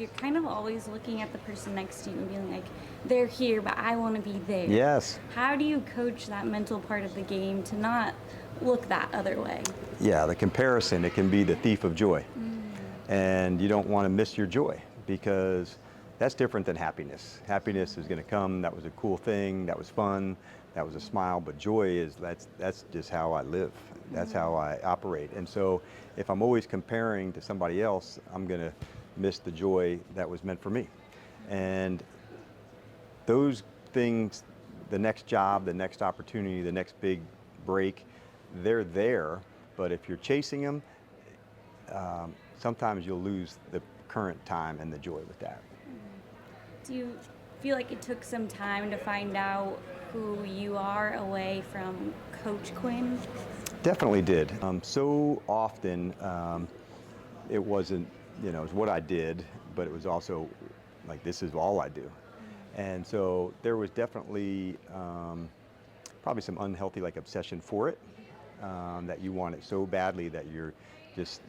You're kind of always looking at the person next to you and being like, they're here, but I want to be there. Yes. How do you coach that mental part of the game to not look that other way? Yeah, the comparison, it can be the thief of joy. And you don't want to miss your joy because that's different than happiness. Happiness is going to come, that was a cool thing, that was fun, that was a smile, but joy is, that's just how I live. That's how I operate. And so if I'm always comparing to somebody else, I'm going to miss the joy that was meant for me. And those things, the next job, the next opportunity, the next big break, they're there, but if you're chasing them, sometimes you'll lose the current time and the joy with that. Do you feel like it took some time to find out who you are away from Coach Quinn? Definitely did. So often it wasn't, it was what I did, but it was also like, this is all I do. And so there was definitely probably some unhealthy like obsession for it, that you want it so badly that you're just,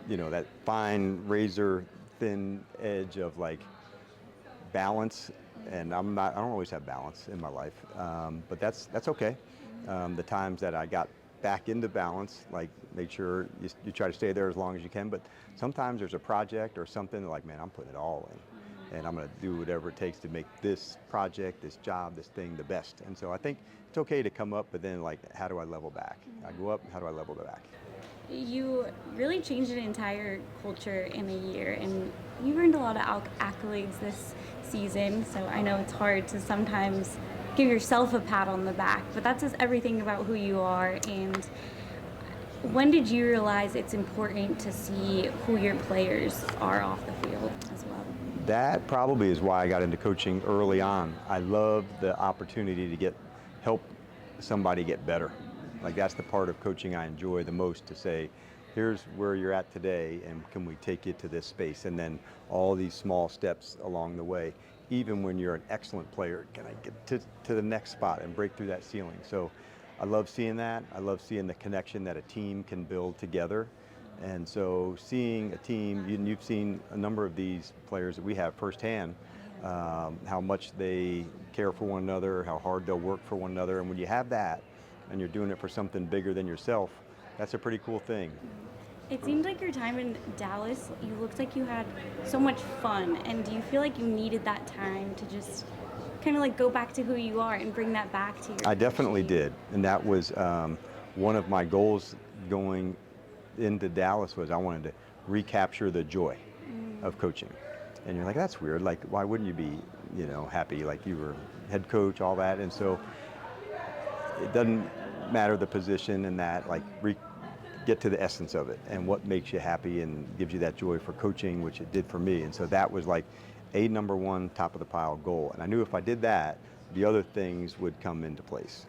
that fine razor thin edge of like balance. And I don't always have balance in my life, but that's okay. The times that I got back into balance, like make sure you try to stay there as long as you can, but sometimes there's a project or something like, man, I'm putting it all in and I'm going to do whatever it takes to make this project, this job, this thing the best. And so I think it's okay to come up, but then like, how do I level back? I go up, how do I level back? You really changed an entire culture in a year, and you earned a lot of accolades this season, so I know it's hard to sometimes give yourself a pat on the back, but that says everything about who you are. And when did you realize it's important to see who your players are off the field as well? That probably is why I got into coaching early on. I love the opportunity to help somebody get better. Like that's the part of coaching I enjoy the most, to say, here's where you're at today and can we take you to this space? And then all these small steps along the way. Even when you're an excellent player, can I get to the next spot and break through that ceiling? So I love seeing that. I love seeing the connection that a team can build together. And so seeing a team, you've seen a number of these players that we have firsthand, how much they care for one another, how hard they'll work for one another. And when you have that and you're doing it for something bigger than yourself, that's a pretty cool thing. It seemed like your time in Dallas, you looked like you had so much fun. And do you feel like you needed that time to just kind of like go back to who you are and bring that back to your I definitely coaching? did. And that was one of my goals going into Dallas, was I wanted to recapture the joy of coaching. And you're like, that's weird. Like, why wouldn't you be, happy? Like you were head coach, all that. And so it doesn't matter the position and that, like get to the essence of it and what makes you happy and gives you that joy for coaching, which it did for me. And so that was like a number one top of the pile goal. And I knew if I did that, the other things would come into place.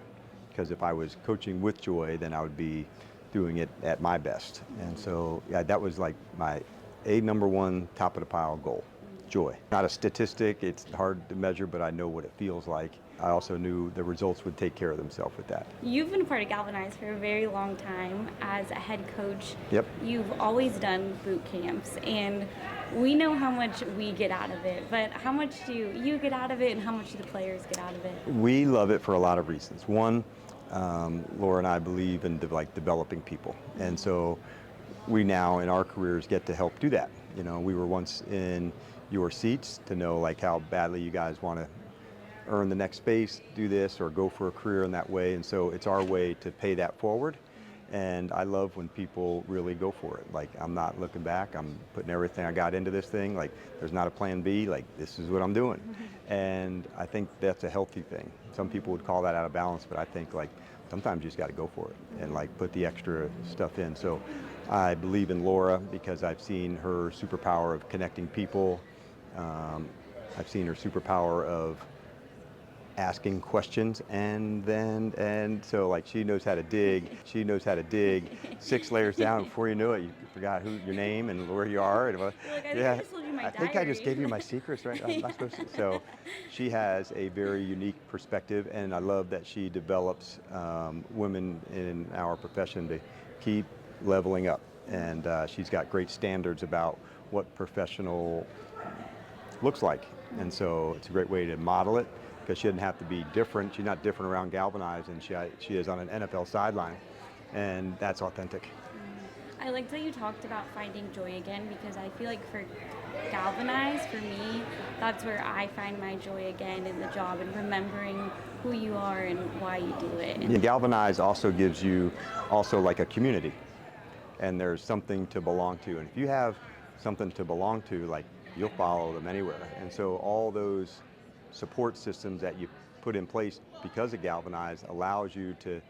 Because if I was coaching with joy, then I would be doing it at my best. And so yeah, that was like my number one top of the pile goal, joy. Not a statistic, it's hard to measure, but I know what it feels like. I also knew the results would take care of themselves with that. You've been a part of Galvanize for a very long time as a head coach. Yep. You've always done boot camps, and we know how much we get out of it, but how much do you get out of it and how much do the players get out of it? We love it for a lot of reasons. One, Laura and I believe in developing people. And so we now in our careers get to help do that. We were once in your seats to know like how badly you guys want to earn the next space, do this, or go for a career in that way. And so it's our way to pay that forward. And I love when people really go for it. Like, I'm not looking back, I'm putting everything I got into this thing. Like, there's not a plan B, like, this is what I'm doing. And I think that's a healthy thing. Some people would call that out of balance, but I think like, sometimes you just gotta go for it and like put the extra stuff in. So I believe in Laura because I've seen her superpower of connecting people. I've seen her superpower of asking questions, and so like she knows how to dig 6 layers down. Before you know it, you forgot your name and where you are. And, You're like, I think I just told you my I think I just diary. gave you my secrets, right? I'm not supposed to. So she has a very unique perspective, and I love that she develops women in our profession to keep leveling up. And she's got great standards about what professional looks like. And so it's a great way to model it, because she doesn't have to be different. She's not different around Galvanize than she is on an NFL sideline, and that's authentic. I liked that you talked about finding joy again, because I feel like for Galvanize, for me, that's where I find my joy again in the job, and remembering who you are and why you do it. Yeah, Galvanize also gives you also like a community, and there's something to belong to. And if you have something to belong to, like, you'll follow them anywhere. And so all those support systems that you put in place because of Galvanize allows you to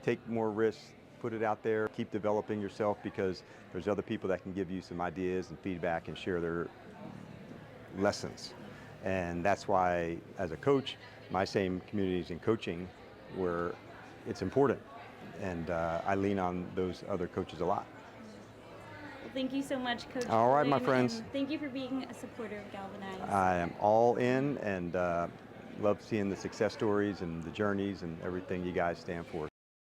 take more risks, put it out there, keep developing yourself, because there's other people that can give you some ideas and feedback and share their lessons. And that's why, as a coach, my same communities in coaching where it's important. And I lean on those other coaches a lot. Well, thank you so much, Coach. All right, my Quinn, friends. and thank you for being a supporter of Galvanize. I am all in, and love seeing the success stories and the journeys and everything you guys stand for.